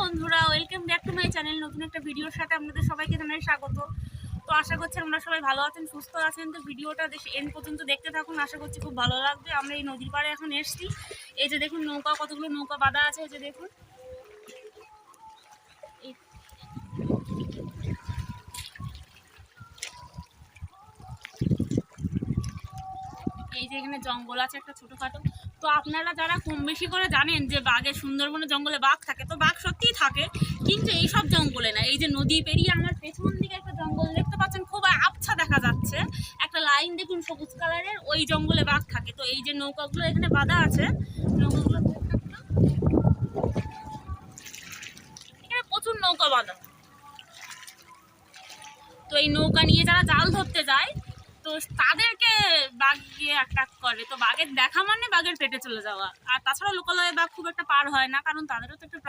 বন্ধুরা, welcome back to my channel. নতুন একটা ভিডিওর সাথে আপনাদের সবাইকে জানাই স্বাগত। তো আশা করছি আমরা সবাই ভালো আছেন, সুস্থ আছেন। তো ভিডিওটা এন্ড পর্যন্ত দেখতে থাকুন, আশা করছি খুব ভালো লাগবে। আমরা এই নদীর পাড়ে এখন এসেছি। এই যে দেখুন নৌকা, কতগুলো নৌকা বাঁধা আছে। এই যে দেখুন, এই যে এখানে জঙ্গল আছে একটা ছোটোখাটো। তো আপনারা যারা কম বেশি করে জানেন যে বাঘের, সুন্দরবনের জঙ্গলে বাঘ থাকে, তো বাঘ সত্যিই থাকে, কিন্তু এই সব জঙ্গলে না। এই যে নদী পেরিয়ে আমার পেছন দিকে একটা জঙ্গল দেখতে পাচ্ছেন, খুব আবছা দেখা যাচ্ছে, একটা লাইন দেখুন সবুজ কালারের, ওই জঙ্গলে বাঘ থাকে। তো এই যে নৌকাগুলো এখানে বাঁধা আছে, নৌকাগুলো এখানে প্রচুর নৌকা বাঁধা। তো এই নৌকা নিয়ে যারা জাল ধরতে যায়, তো তাদেরকে বাঘ গিয়ে অ্যাটাক করে। তো বাঘের দেখা মানে বাঘের পেটে চলে যাওয়া। আর তাছাড়া লোকালয়ে বাঘ খুব একটা পার হয় না, কারণ তাদেরও তো একটা